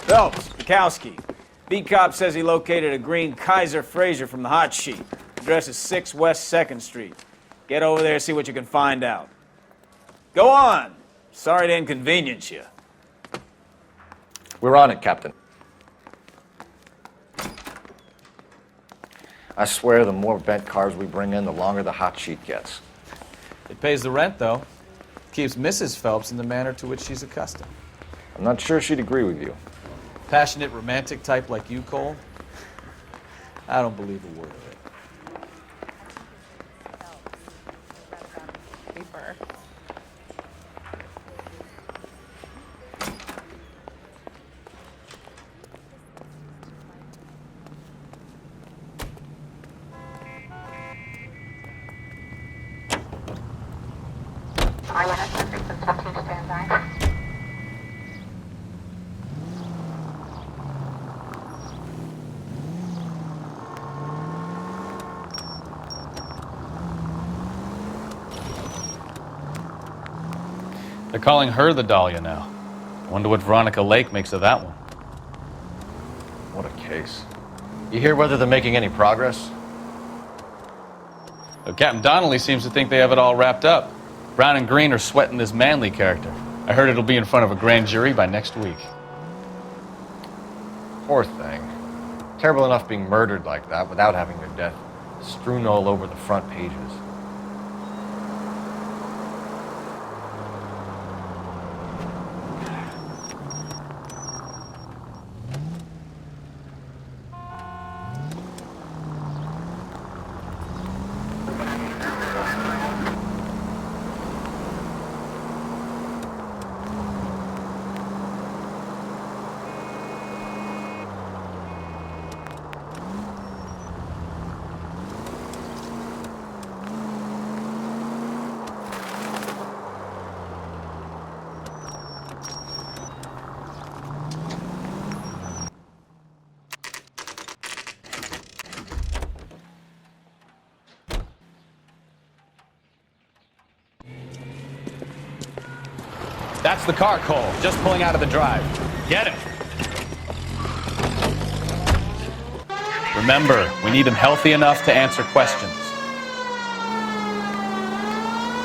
Phelps, Bekowski. B-Cop says he located a green Kaiser Fraser from the hot sheet. Address is 6 West 2nd Street. Get over there and see what you can find out. Go on. Sorry to inconvenience you. We're on it, Captain. I swear the more bent cars we bring in, the longer the hot sheet gets. It pays the rent, though. Keeps Mrs. Phelps in the manner to which she's accustomed. I'm not sure she'd agree with you. Passionate, romantic type like you, Cole? I don't believe a word of it. Paper. They're calling her the Dahlia now. Wonder what Veronica Lake makes of that one. What a case. You hear whether they're making any progress? Well, Captain Donnelly seems to think they have it all wrapped up. Brown and Green are sweating this Manley character. I heard it'll be in front of a grand jury by next week. Poor thing. Terrible enough being murdered like that without having their death strewn all over the front pages. That's the car, Cole. Just pulling out of the drive. Get him. Remember, we need him healthy enough to answer questions.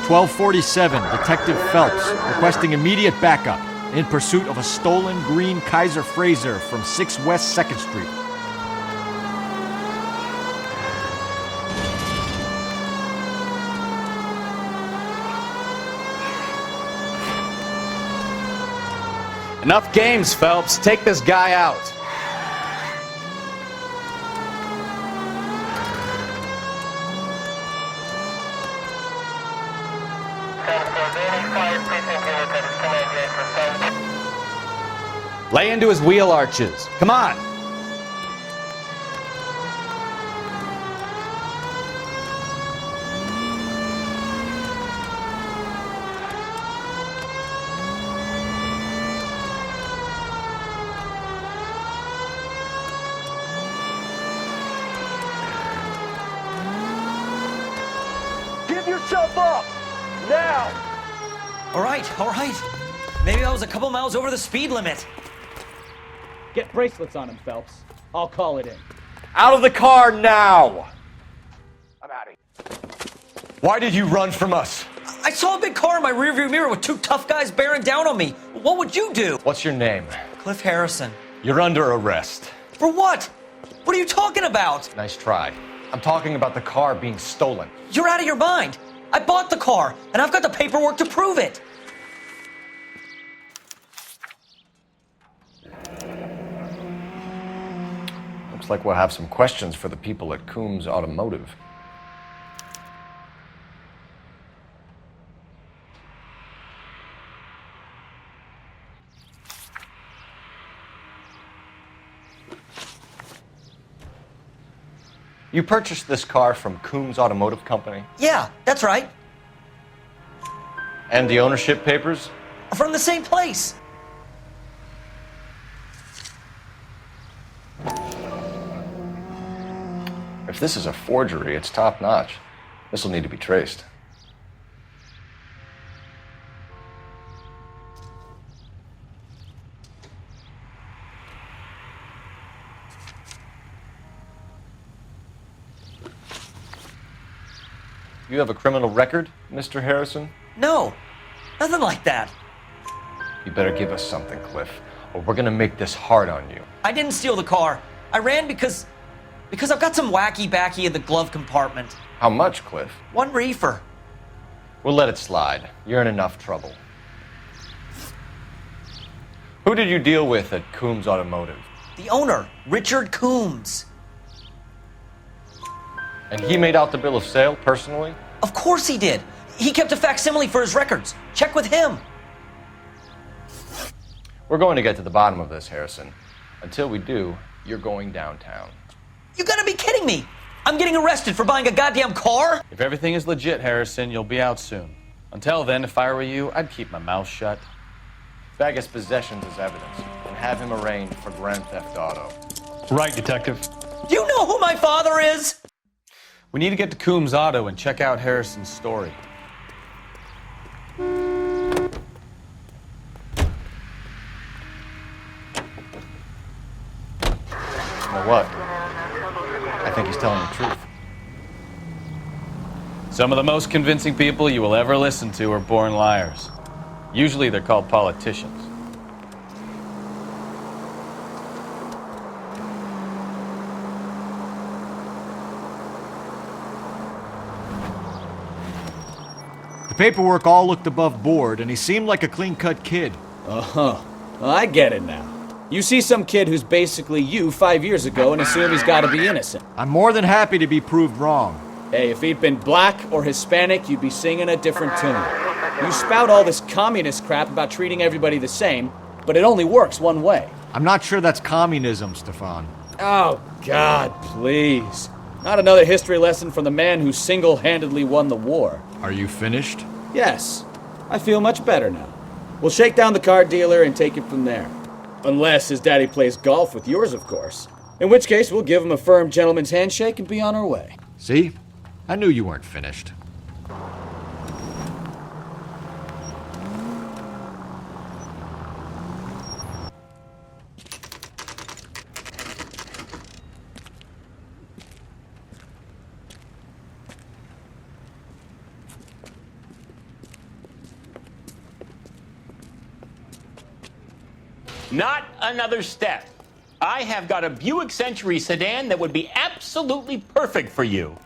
1247, Detective Phelps, requesting immediate backup in pursuit of a stolen green Kaiser Fraser from 6 West 2nd Street. Enough games, Phelps. Take this guy out. Lay into his wheel arches. Come on. Give yourself up! Now! All right. Maybe I was a couple miles over the speed limit. Get bracelets on him, Phelps. I'll call it in. Out of the car now! I'm out of here. Why did you run from us? I saw a big car in my rearview mirror with 2 tough guys bearing down on me. What would you do? What's your name? Cliff Harrison. You're under arrest. For what? What are you talking about? Nice try. I'm talking about the car being stolen. You're out of your mind. I bought the car, and I've got the paperwork to prove it. Looks like we'll have some questions for the people at Coombs Automotive. You purchased this car from Coombs Automotive Company? Yeah, that's right. And the ownership papers? From the same place. If this is a forgery, it's top-notch. This will need to be traced. You have a criminal record, Mr. Harrison? No, nothing like that. You better give us something, Cliff, or we're gonna make this hard on you. I didn't steal the car. I ran because I've got some wacky backy in the glove compartment. How much, Cliff? 1 reefer. We'll let it slide. You're in enough trouble. Who did you deal with at Coombs Automotive? The owner, Richard Coombs. And he made out the bill of sale personally? Of course he did. He kept a facsimile for his records. Check with him. We're going to get to the bottom of this, Harrison. Until we do, you're going downtown. You gotta be kidding me. I'm getting arrested for buying a goddamn car? If everything is legit, Harrison, you'll be out soon. Until then, if I were you, I'd keep my mouth shut. Bag his possessions as evidence and have him arraigned for Grand Theft Auto. Right, Detective. Do you know who my father is? We need to get to Coombs Auto and check out Harrison's story. You know what? I think he's telling the truth. Some of the most convincing people you will ever listen to are born liars. Usually they're called politicians. The paperwork all looked above board, and he seemed like a clean-cut kid. Uh-huh. Well, I get it now. You see some kid who's basically you 5 years ago and assume he's got to be innocent. I'm more than happy to be proved wrong. Hey, if he'd been black or Hispanic, you'd be singing a different tune. You spout all this communist crap about treating everybody the same, but it only works one way. I'm not sure that's communism, Stefan. Oh, God, please. Not another history lesson from the man who single-handedly won the war. Are you finished? Yes, I feel much better now. We'll shake down the car dealer and take it from there. Unless his daddy plays golf with yours, of course. In which case, we'll give him a firm gentleman's handshake and be on our way. See? I knew you weren't finished. Not another step. I have got a Buick Century sedan that would be absolutely perfect for you.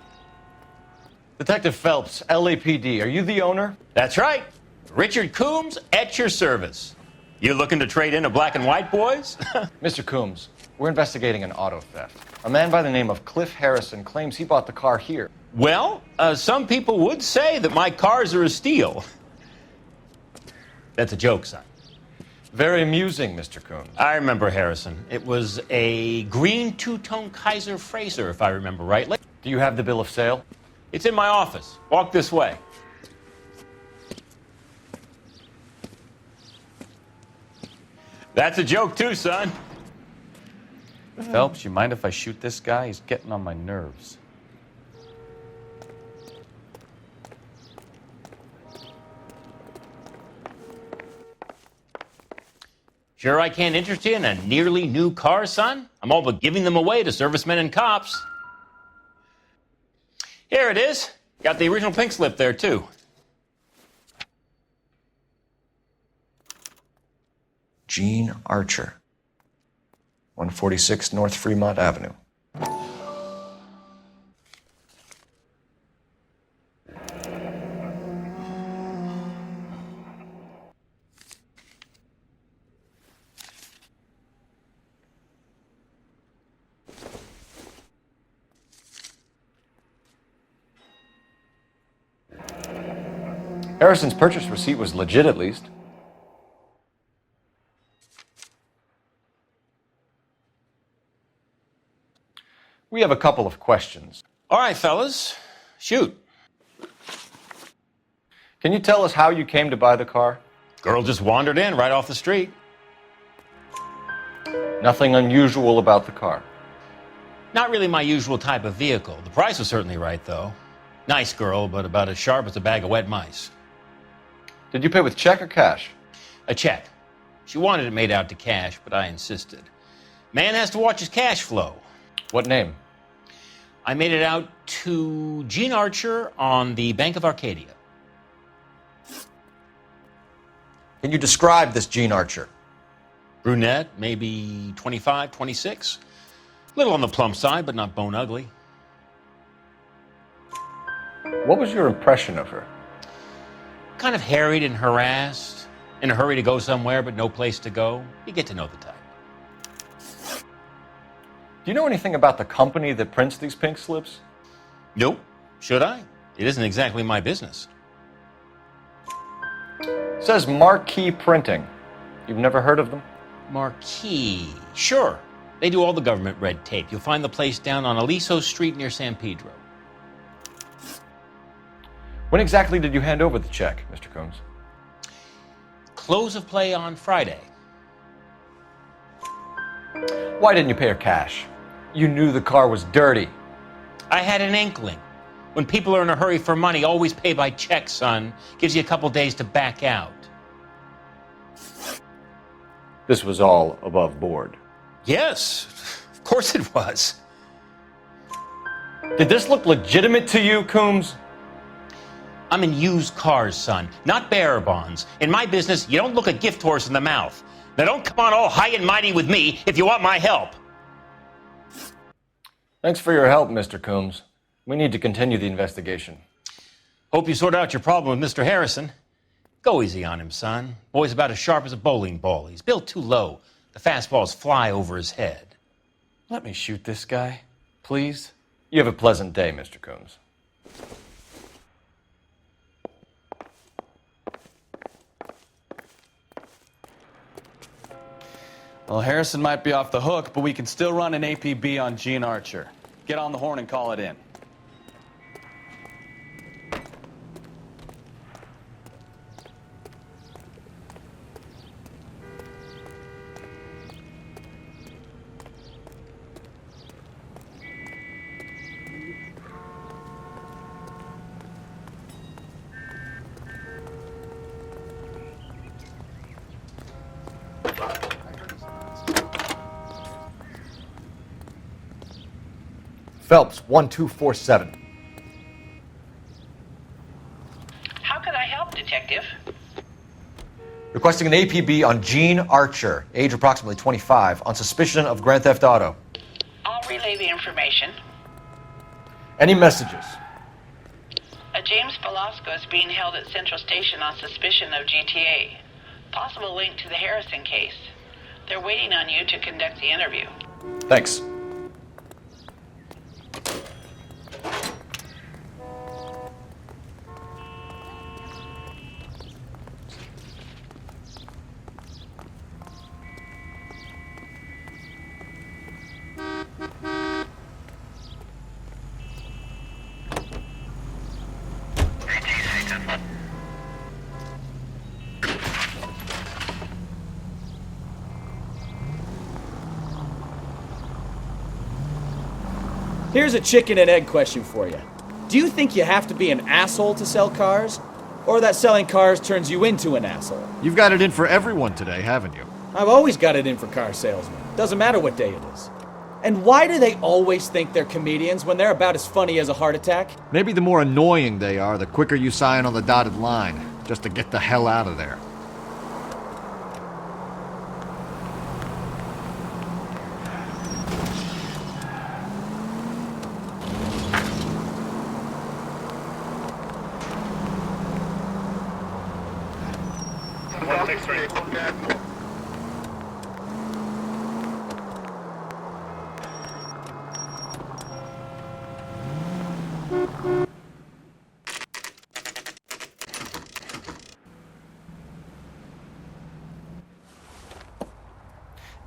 Detective Phelps, LAPD, are you the owner? That's right. Richard Coombs at your service. You looking to trade in a black and white, boys? Mr. Coombs, we're investigating an auto theft. A man by the name of Cliff Harrison claims he bought the car here. Well, some people would say that my cars are a steal. That's a joke, son. Very amusing, Mr. Coombs. I remember Harrison. It was a green two-tone Kaiser Frazer, if I remember rightly. Do you have the bill of sale? It's in my office. Walk this way. That's a joke too, son. Phelps, you mind if I shoot this guy? He's getting on my nerves. Sure I can't interest you in a nearly new car, son? I'm all but giving them away to servicemen and cops. Here it is. Got the original pink slip there, too. Gene Archer, 146 North Fremont Avenue. Harrison's purchase receipt was legit, at least. We have a couple of questions. All right, fellas. Shoot. Can you tell us how you came to buy the car? Girl just wandered in right off the street. Nothing unusual about the car. Not really my usual type of vehicle. The price was certainly right, though. Nice girl, but about as sharp as a bag of wet mice. Did you pay with check or cash? A check. She wanted it made out to cash, but I insisted. Man has to watch his cash flow. What name? I made it out to Gene Archer on the Bank of Arcadia. Can you describe this Gene Archer? Brunette, maybe 25, 26. Little on the plump side, but not bone ugly. What was your impression of her? Kind of harried and harassed, in a hurry to go somewhere, but no place to go. You get to know the type. Do you know anything about the company that prints these pink slips? Nope. Should I? It isn't exactly my business. It says Marquee Printing. You've never heard of them? Marquee. Sure. They do all the government red tape. You'll find the place down on Aliso Street near San Pedro. When exactly did you hand over the check, Mr. Combs? Close of play on Friday. Why didn't you pay her cash? You knew the car was dirty. I had an inkling. When people are in a hurry for money, always pay by check, son. Gives you a couple days to back out. This was all above board. Yes, of course it was. Did this look legitimate to you, Coombs? I'm in used cars, son, not bearer bonds. In my business, you don't look a gift horse in the mouth. Now don't come on all high and mighty with me if you want my help. Thanks for your help, Mr. Coombs. We need to continue the investigation. Hope you sort out your problem with Mr. Harrison. Go easy on him, son. Boy's about as sharp as a bowling ball. He's built too low. The fastballs fly over his head. Let me shoot this guy, please. You have a pleasant day, Mr. Coombs. Well, Harrison might be off the hook, but we can still run an APB on Gene Archer. Get on the horn and call it in. Phelps, 1247. How can I help, Detective? Requesting an APB on Gene Archer, age approximately 25, on suspicion of grand theft auto. I'll relay the information. Any messages? A James Velasco is being held at Central Station on suspicion of GTA. Possible link to the Harrison case. They're waiting on you to conduct the interview. Thanks. Here's a chicken and egg question for you. Do you think you have to be an asshole to sell cars? Or that selling cars turns you into an asshole? You've got it in for everyone today, haven't you? I've always got it in for car salesmen. Doesn't matter what day it is. And why do they always think they're comedians when they're about as funny as a heart attack? Maybe the more annoying they are, the quicker you sign on the dotted line, just to get the hell out of there.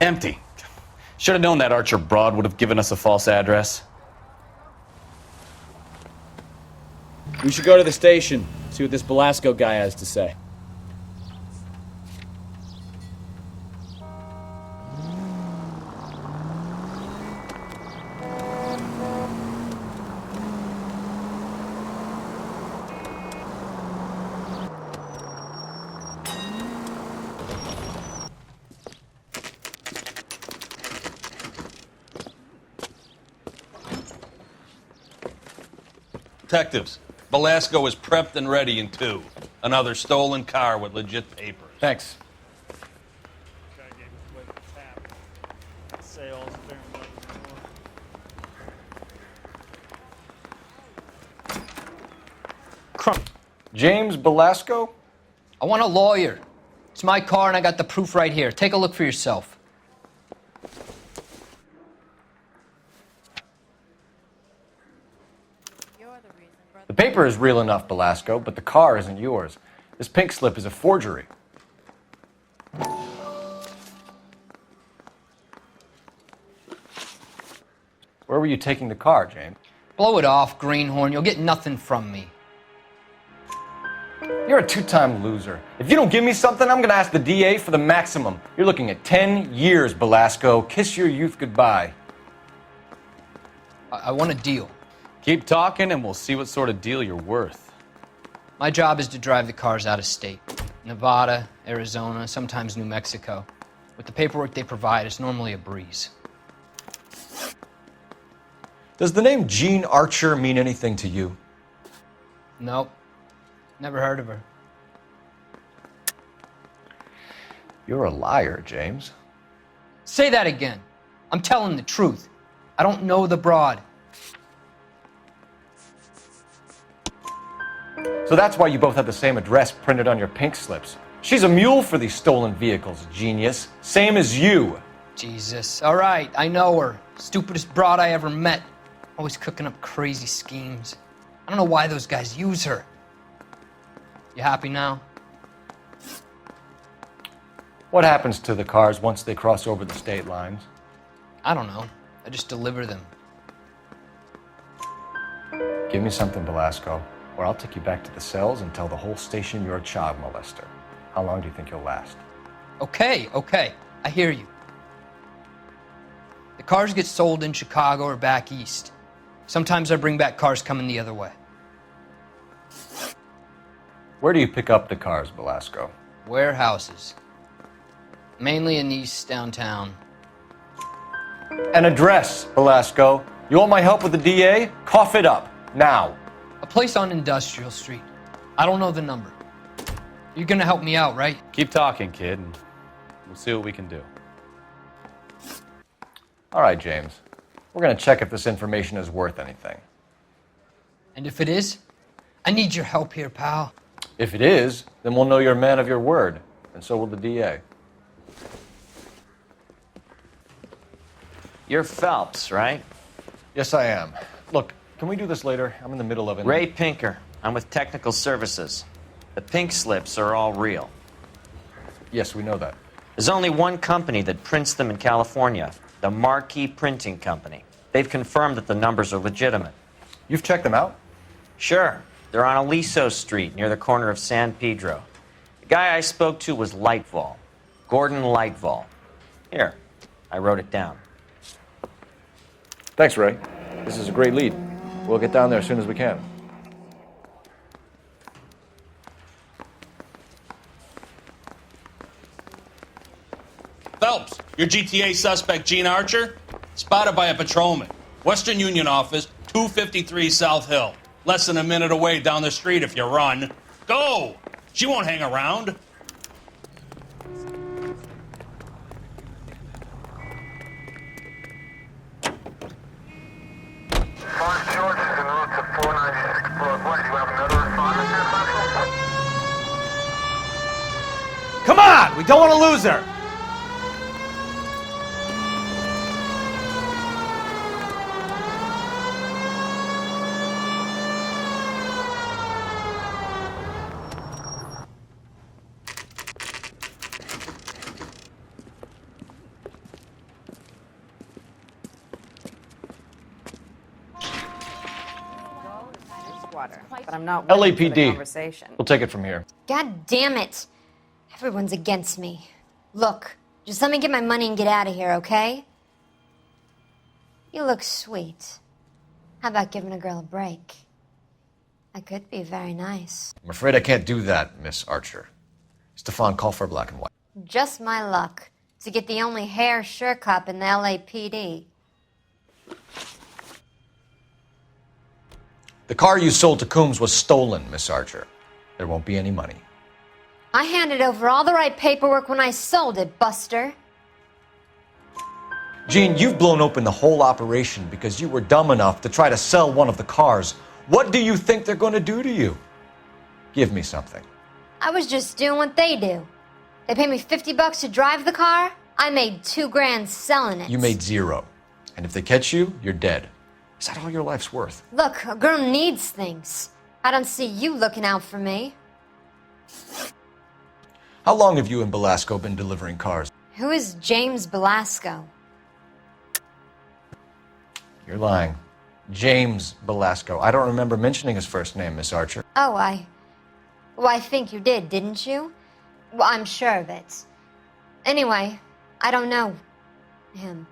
Empty. Should have known that Archer broad would have given us a false address. We should go to the station, see what this Velasco guy has to say. Detectives, Velasco is prepped and ready in 2. Another stolen car with legit papers. Thanks. James Velasco? I want a lawyer. It's my car and I got the proof right here. Take a look for yourself. The paper is real enough, Velasco, but the car isn't yours. This pink slip is a forgery. Where were you taking the car, James? Blow it off, greenhorn. You'll get nothing from me. You're a two-time loser. If you don't give me something, I'm going to ask the DA for the maximum. You're looking at 10 years, Velasco. Kiss your youth goodbye. I want a deal. Keep talking and we'll see what sort of deal you're worth. My job is to drive the cars out of state. Nevada, Arizona, sometimes New Mexico. With the paperwork they provide, it's normally a breeze. Does the name Jean Archer mean anything to you? Nope. Never heard of her. You're a liar, James. Say that again. I'm telling the truth. I don't know the broad. So that's why you both have the same address printed on your pink slips. She's a mule for these stolen vehicles, genius. Same as you. Jesus. All right, I know her. Stupidest broad I ever met. Always cooking up crazy schemes. I don't know why those guys use her. You happy now? What happens to the cars once they cross over the state lines? I don't know. I just deliver them. Give me something, Velasco, or I'll take you back to the cells and tell the whole station you're a child molester. How long do you think you'll last? Okay. I hear you. The cars get sold in Chicago or back east. Sometimes I bring back cars coming the other way. Where do you pick up the cars, Velasco? Warehouses. Mainly in East downtown. An address, Velasco. You want my help with the DA? Cough it up, now. A place on Industrial Street. I don't know the number. You're gonna help me out, right? Keep talking, kid, and we'll see what we can do. All right, James. We're going to check if this information is worth anything. And if it is, I need your help here, pal. If it is, then we'll know you're a man of your word, and so will the DA. You're Phelps, right? Yes, I am. Look, can we do this later? I'm in the middle of it. Ray Pinker. I'm with Technical Services. The pink slips are all real. Yes, we know that. There's only one company that prints them in California, the Marquee Printing Company. They've confirmed that the numbers are legitimate. You've checked them out? Sure. They're on Aliso Street, near the corner of San Pedro. The guy I spoke to was Lightval. Gordon Lightval. Here, I wrote it down. Thanks, Ray. This is a great lead. We'll get down there as soon as we can. Phelps, your GTA suspect, Jean Archer, spotted by a patrolman. Western Union office, 253 South Hill. Less than a minute away down the street if you run. Go! She won't hang around. Come on! We don't want to lose her! But I'm not willing for the LAPD. conversation. We'll take it from here. God damn it. Everyone's against me. Look, just let me get my money and get out of here, okay? You look sweet. How about giving a girl a break? I could be very nice. I'm afraid I can't do that, Miss Archer. Stefan, call for black and white. Just my luck to get the only hair sure cop in the LAPD. The car you sold to Coombs was stolen, Miss Archer. There won't be any money. I handed over all the right paperwork when I sold it, Buster. Jean, you've blown open the whole operation because you were dumb enough to try to sell one of the cars. What do you think they're going to do to you? Give me something. I was just doing what they do. They paid me $50 to drive the car. I made $2,000 selling it. You made $0. And if they catch you, you're dead. Is that all your life's worth? Look, a girl needs things. I don't see you looking out for me. How long have you and Belasco been delivering cars? Who is James Belasco? You're lying. James Belasco. I don't remember mentioning his first name, Miss Archer. Oh, Well, I think you did, didn't you? Well, I'm sure of it. Anyway, I don't know him.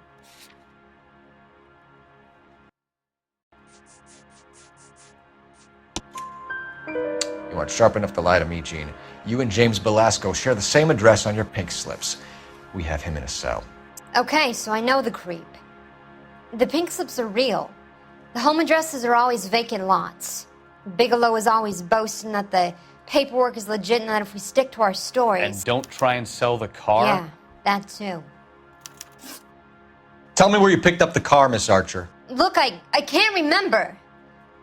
You aren't sharp enough to lie to me, Gene. You and James Belasco share the same address on your pink slips. We have him in a cell. Okay, so I know the creep. The pink slips are real. The home addresses are always vacant lots. Bigelow is always boasting that the paperwork is legit and that if we stick to our stories... And don't try and sell the car? Yeah, that too. Tell me where you picked up the car, Miss Archer. Look, I can't remember.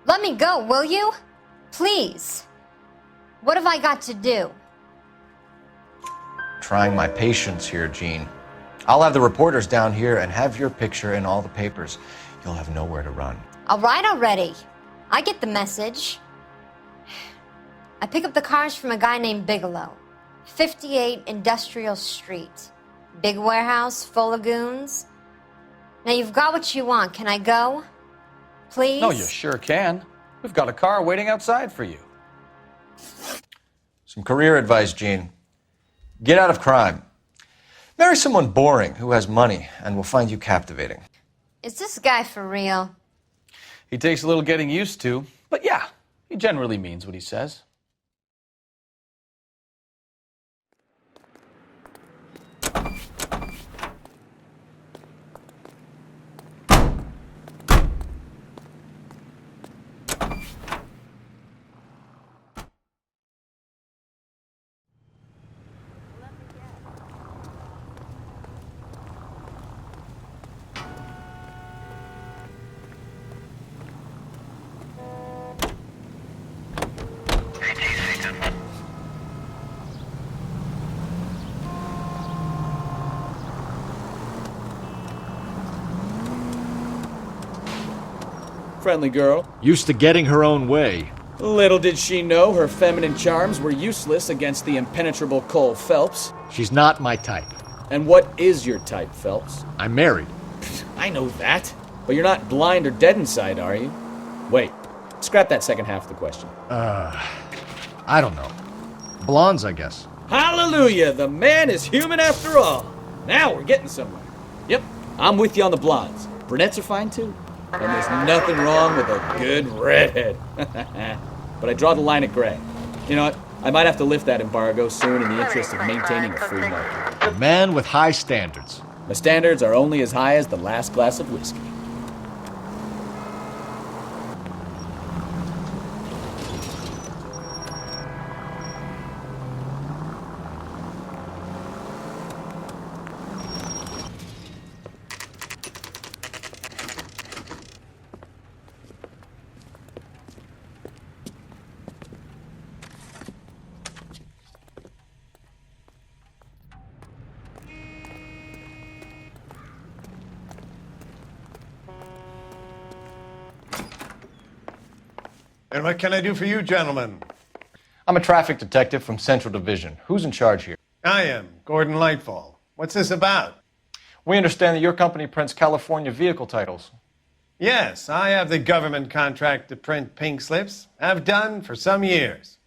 Let me go, will you? Please. What have I got to do? Trying my patience here, Gene. I'll have the reporters down here and have your picture in all the papers. You'll have nowhere to run. All right already. I get the message. I pick up the cars from a guy named Bigelow. 58 Industrial Street. Big warehouse full of goons. Now you've got what you want. Can I go? Please? No, you sure can. We've got a car waiting outside for you. Some career advice, Gene. Get out of crime. Marry someone boring who has money and will find you captivating. Is this guy for real? He takes a little getting used to, but yeah, he generally means what he says. Friendly girl. Used to getting her own way. Little did she know her feminine charms were useless against the impenetrable Cole Phelps. She's not my type. And what is your type, Phelps? I'm married. I know that. But you're not blind or dead inside, are you? Wait. Scrap that second half of the question. I don't know. Blondes, I guess. Hallelujah! The man is human after all. Now we're getting somewhere. Yep, I'm with you on the blondes. Brunettes are fine too. And there's nothing wrong with a good redhead. But I draw the line at gray. You know what? I might have to lift that embargo soon in the interest of maintaining a free market. A man with high standards. My standards are only as high as the last glass of whiskey. And what can I do for you, gentlemen? I'm a traffic detective from Central Division. Who's in charge here? I am, Gordon Lightfall. What's this about? We understand that your company prints California vehicle titles. Yes, I have the government contract to print pink slips. I've done for some years.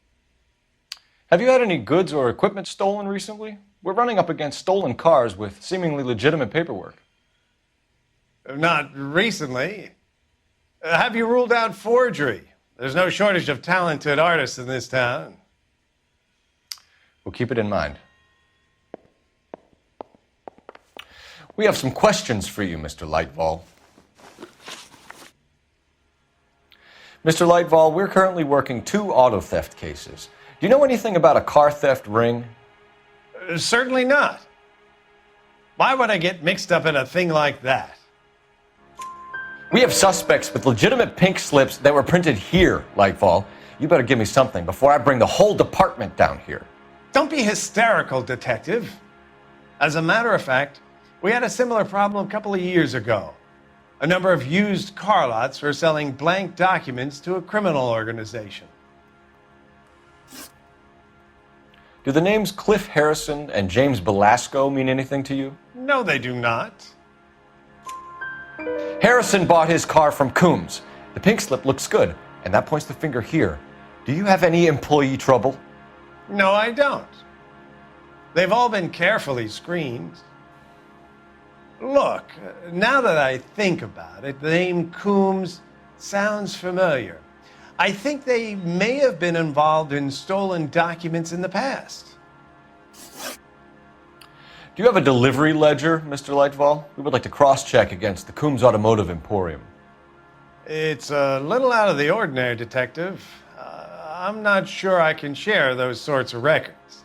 Have you had any goods or equipment stolen recently? We're running up against stolen cars with seemingly legitimate paperwork. Not recently. Have you ruled out forgery? There's no shortage of talented artists in this town. We'll keep it in mind. We have some questions for you, Mr. Lightfall. Mr. Lightval, we're currently working 2 auto theft cases. Do you know anything about a car theft ring? Certainly not. Why would I get mixed up in a thing like that? We have suspects with legitimate pink slips that were printed here, Lightval. You better give me something before I bring the whole department down here. Don't be hysterical, Detective. As a matter of fact, we had a similar problem a couple of years ago. A number of used car lots were selling blank documents to a criminal organization. Do the names Cliff Harrison and James Belasco mean anything to you? No, they do not. Harrison bought his car from Coombs. The pink slip looks good, and that points the finger here. Do you have any employee trouble? No, I don't. They've all been carefully screened. Look, now that I think about it, the name Coombs sounds familiar. I think they may have been involved in stolen documents in the past. Do you have a delivery ledger, Mr. Lightval? We would like to cross-check against the Coombs Automotive Emporium. It's a little out of the ordinary, Detective. I'm not sure I can share those sorts of records.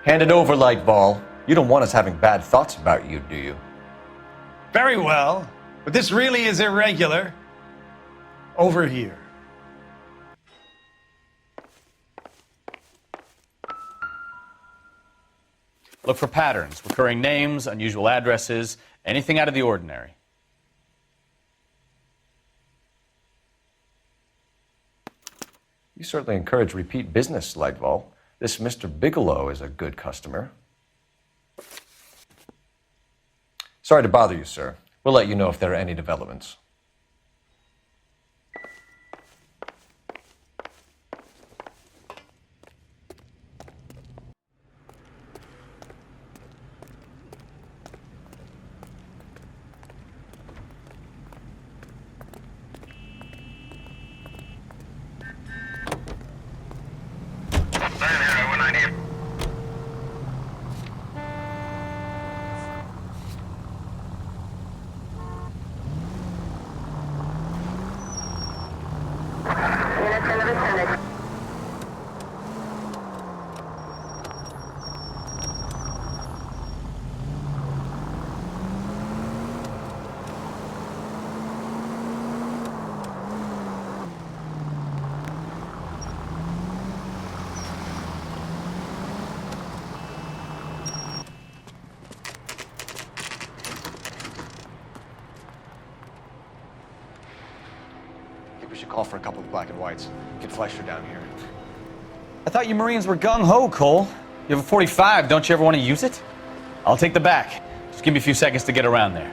Hand it over, Lightval. You don't want us having bad thoughts about you, do you? Very well, but this really is irregular. Over here. Look for patterns, recurring names, unusual addresses, anything out of the ordinary. You certainly encourage repeat business, Lightval. This Mr. Bigelow is a good customer. Sorry to bother you, sir. We'll let you know if there are any developments. We should call for a couple of black and whites. Get Fleischer down here. I thought you Marines were gung-ho, Cole. You have a 45, don't you ever want to use it? I'll take the back. Just give me a few seconds to get around there.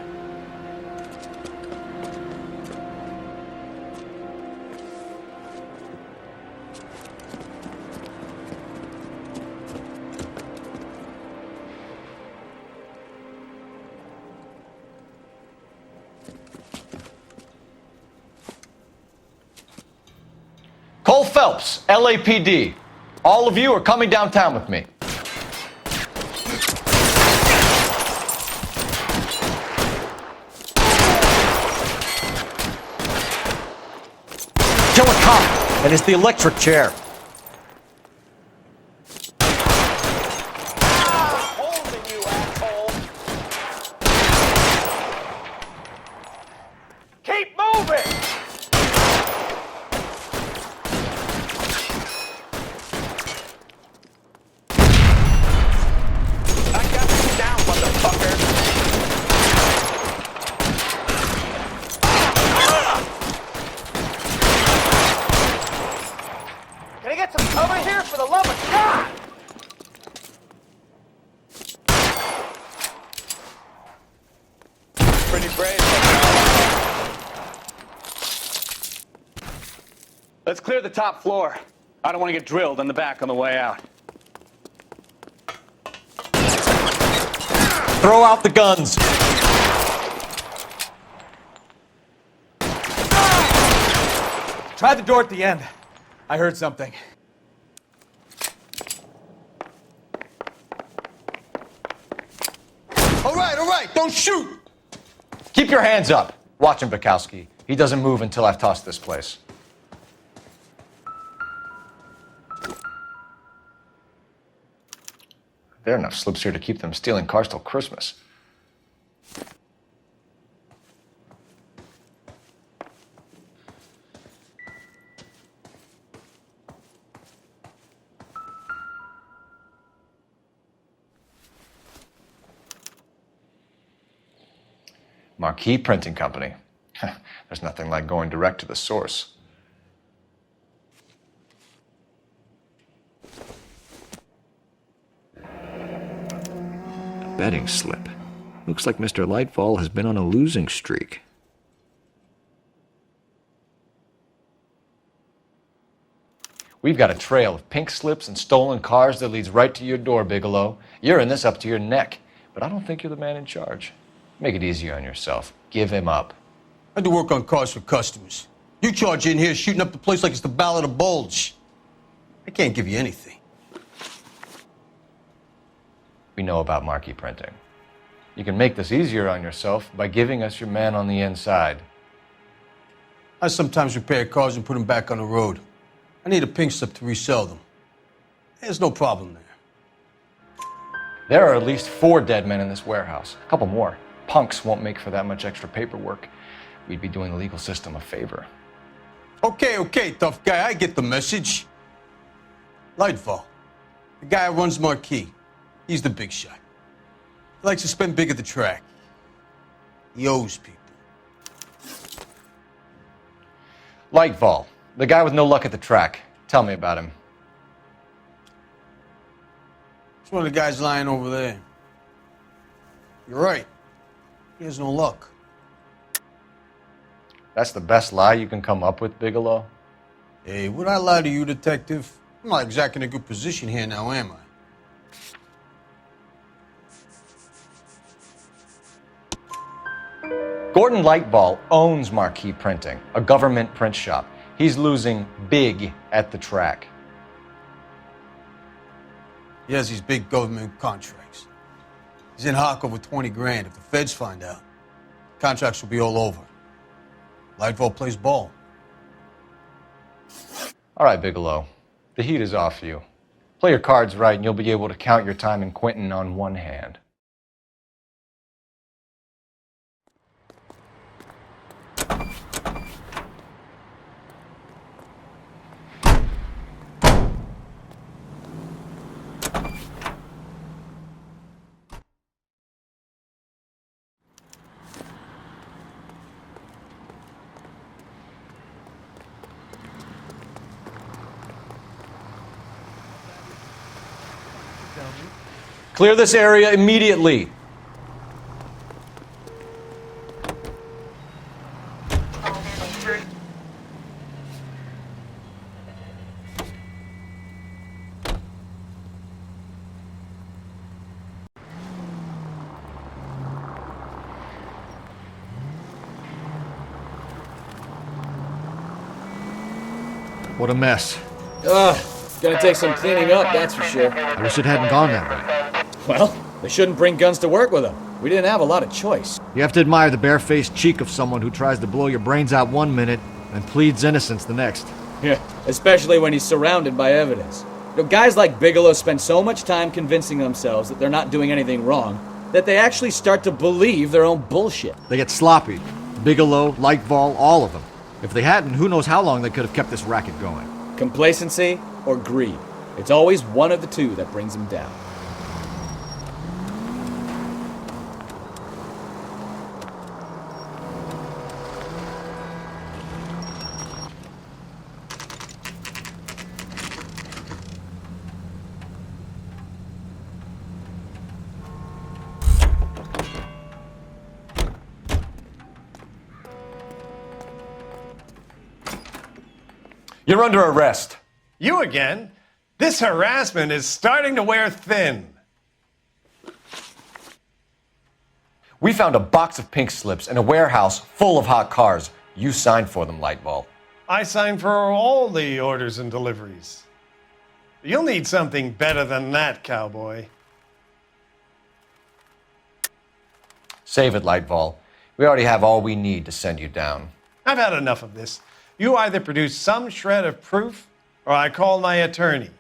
Cole Phelps, LAPD. All of you are coming downtown with me. Kill a cop, and it's the electric chair. Keep moving! Over here, for the love of God! Pretty brave. Let's clear the top floor. I don't want to get drilled in the back on the way out. Throw out the guns. Try the door at the end. I heard something. All right, don't shoot! Keep your hands up. Watch him, Bekowski. He doesn't move until I've tossed this place. There are enough slips here to keep them stealing cars till Christmas. Marquee Printing Company. There's nothing like going direct to the source. Betting slip. Looks like Mr. Lightfall has been on a losing streak. We've got a trail of pink slips and stolen cars that leads right to your door, Bigelow. You're in this up to your neck, but I don't think you're the man in charge. Make it easier on yourself. Give him up. I do work on cars for customers. You charge in here shooting up the place like it's the Ballad of Bulge. I can't give you anything. We know about marquee printing. You can make this easier on yourself by giving us your man on the inside. I sometimes repair cars and put them back on the road. I need a pink slip to resell them. There's no problem there. There are at least 4 dead men in this warehouse. A couple more. Punks won't make for that much extra paperwork. We'd be doing the legal system a favor. Okay, tough guy, I get the message. Lightfall, the guy who runs Marquee. He's the big shot. He likes to spend big at the track. He owes people. Lightfall, the guy with no luck at the track. Tell me about him. It's one of the guys lying over there. You're right. He has no luck. That's the best lie you can come up with, Bigelow? Hey, would I lie to you, detective? I'm not exactly in a good position here now, am I? Gordon Lightfall owns Marquee Printing, a government print shop. He's losing big at the track. He has these big government contracts. He's in hock over 20 grand. If the feds find out, contracts will be all over. Lightfall plays ball. All right, Bigelow. The heat is off you. Play your cards right and you'll be able to count your time in Quentin on one hand. Clear this area immediately. What a mess. It's gonna take some cleaning up, that's for sure. I wish it hadn't gone that way. Well, they shouldn't bring guns to work with them. We didn't have a lot of choice. You have to admire the barefaced cheek of someone who tries to blow your brains out one minute and pleads innocence the next. Yeah, especially when he's surrounded by evidence. You know, guys like Bigelow spend so much time convincing themselves that they're not doing anything wrong that they actually start to believe their own bullshit. They get sloppy. Bigelow, Lightfall, all of them. If they hadn't, who knows how long they could have kept this racket going. Complacency or greed. It's always one of the two that brings them down. You're under arrest. You again? This harassment is starting to wear thin. We found a box of pink slips in a warehouse full of hot cars. You signed for them, Lightfall. I signed for all the orders and deliveries. You'll need something better than that, cowboy. Save it, Lightfall. We already have all we need to send you down. I've had enough of this. You either produce some shred of proof, or I call my attorney.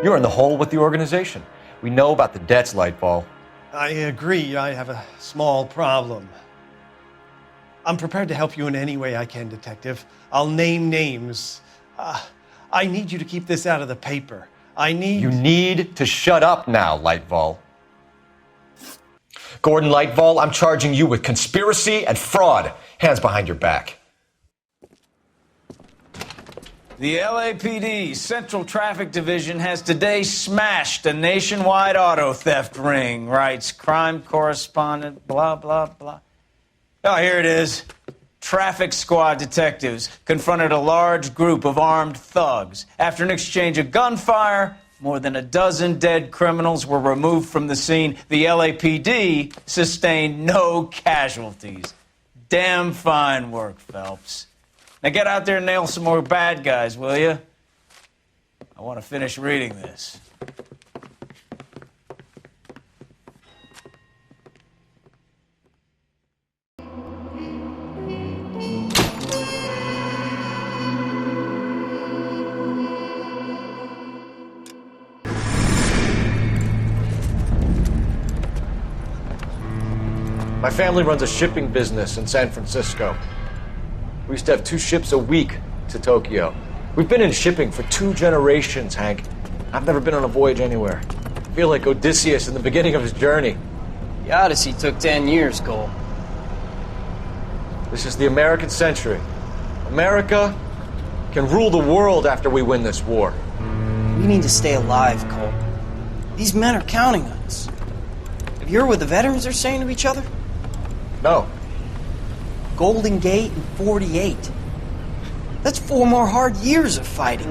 You're in the hole with the organization. We know about the debts, Lightfall. I agree. I have a small problem. I'm prepared to help you in any way I can, Detective. I'll name names. I need you to keep this out of the paper. You need to shut up now, Lightfall. Gordon Lightfall, I'm charging you with conspiracy and fraud. Hands behind your back. The LAPD Central Traffic Division has today smashed a nationwide auto theft ring, writes crime correspondent, blah, blah, blah. Oh, here it is. Traffic squad detectives confronted a large group of armed thugs. After an exchange of gunfire, more than a dozen dead criminals were removed from the scene. The LAPD sustained no casualties. Damn fine work, Phelps. Now get out there and nail some more bad guys, will you? I want to finish reading this. My family runs a shipping business in San Francisco. We used to have 2 ships a week to Tokyo. We've been in shipping for 2 generations, Hank. I've never been on a voyage anywhere. I feel like Odysseus in the beginning of his journey. The Odyssey took 10 years, Cole. This is the American century. America can rule the world after we win this war. We need to stay alive, Cole. These men are counting on us. Have you heard what the veterans are saying to each other? No. Golden Gate and 48. That's 4 more hard years of fighting.